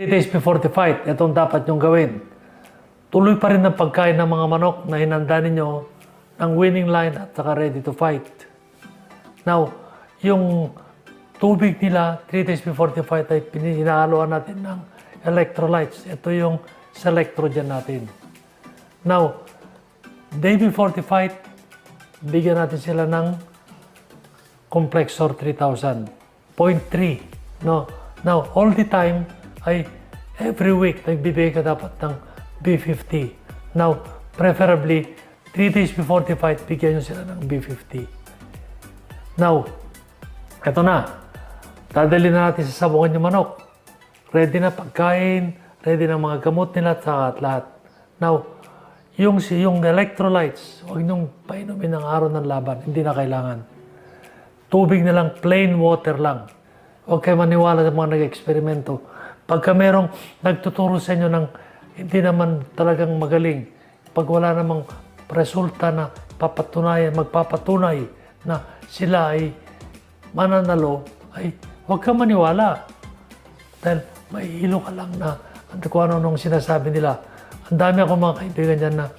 3 days before the fight, itong dapat nyong gawin. Tuloy pa rin ang pagkain ng mga manok na hinanda ninyo ng winning line at saka ready to fight. Now, yung tubig nila 3 days before the fight ay hinahaluan natin ng electrolytes. Ito yung selectrogen natin. Now, day before the fight, bigyan natin sila ng Complexor 3000. 0.3. No? Now, all the time, ay every week nagbibigay ka dapat ng B50. Now, preferably 3 days before the fight, bigyan nyo sila ng B50. Now, eto na. Dadali na natin sa sabungan yung manok. Ready na pagkain, ready na mga gamot nila at lahat. Now, yung electrolytes, huwag nyong painumin ng araw ng laban. Hindi na kailangan. Tubig na lang, plain water lang. Huwag kayo maniwala sa mga nag-eksperimento. Pagka merong nagtuturo sa inyo ng hindi naman talagang magaling, pag wala namang resulta na magpapatunay na sila ay mananalo, ay huwag ka maniwala. Dahil may hilo ka lang na kung ano nung sinasabi nila. Ang dami ako mga kaibigan dyan na,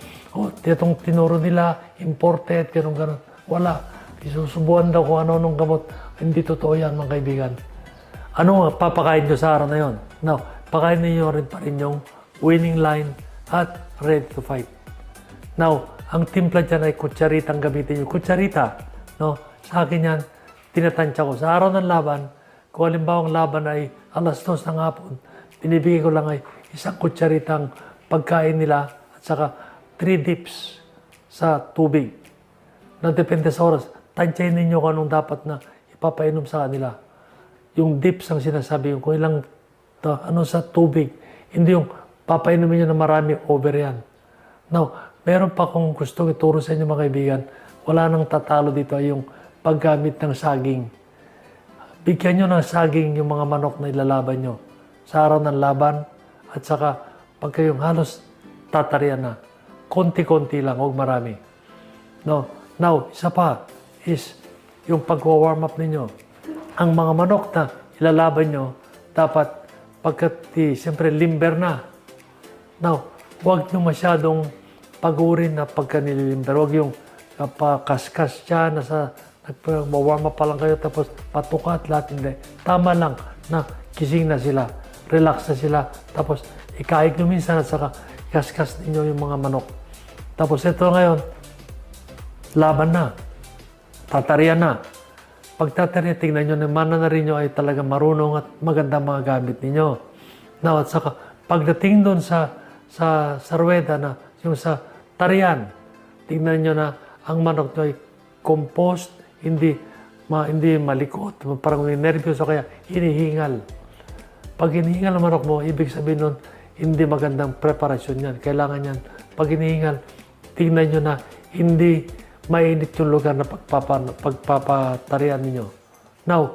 itong tinuro nila, imported, ganun. Wala. Isusubuan daw kung ano nung gamot. Hindi totoo yan mga kaibigan. Ano ang papakain nyo sa araw na yon? Now, pakain niyo rin pa rin yung winning line at ready to fight. Now, ang timpla dyan ay kutsaritang gamitin nyo. Kutsarita, no? Sa akin yan, tinatansya ko. Sa araw ng laban, kung halimbawa ang laban ay alas 2 ng hapon, binibigay ko lang ay isang kutsaritang pagkain nila at saka 3 dips sa tubig. Na depende sa oras. Tansyahin ninyo kung anong dapat na ipapainom sa kanila. Yung dips ang sinasabi ko, kung ilang sa tubig. Hindi yung papainumin nyo na marami, over yan. Now, meron pa kung gusto ituro sa inyo mga kaibigan, wala nang tatalo dito ay yung paggamit ng saging. Bigyan nyo ng saging yung mga manok na ilalaban nyo sa araw ng laban at saka pag kayong halos tatarian na. Konti-konti lang, huwag marami. No. Now, isa pa is yung pag-warm up ninyo. Ang mga manok na ilalaban nyo, dapat siyempre limber na. Now, huwag nyo masyadong pagurin na pagka nililimber. Huwag yung pakaskas siya, nag-warm up pa lang kayo, tapos patukat lahat, hindi. Tama lang na kising na sila, relax na sila, tapos ikaig nyo minsan at saka kaskas ninyo yung mga manok. Tapos ito ngayon, laban na, tatarian na. Pag tatarian, tingnan nyo, mana na rin nyo ay talaga marunong at maganda mga gamit ninyo. Now, at saka, pagdating doon sa ruweda na, yung sa tarian, tingnan nyo na ang manok nyo ay composed, hindi malikot, parang nervyos o kaya hinihingal. Pag hinihingal ang manok mo, ibig sabihin nun, hindi magandang preparasyon yan. Kailangan yan, pag hinihingal, tingnan nyo na hindi mainit yung lugar na pagpapatarian ninyo. Now,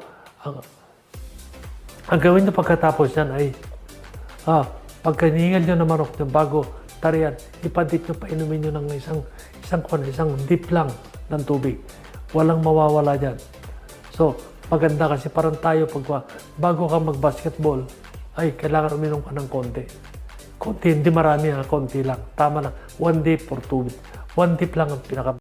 ang gawin nyo pagkatapos yan ay, pagka hinihingal nyo na manok nyo bago tarian, ipadip nyo, painumin nyo ng isang dip lang ng tubig. Walang mawawala dyan. So, maganda kasi parang tayo bago ka mag-basketball, ay kailangan uminom ka ng konti. Konti, hindi marami, konti lang. Tama lang. 1 dip or 2 dip. 1 dip lang ang pinaka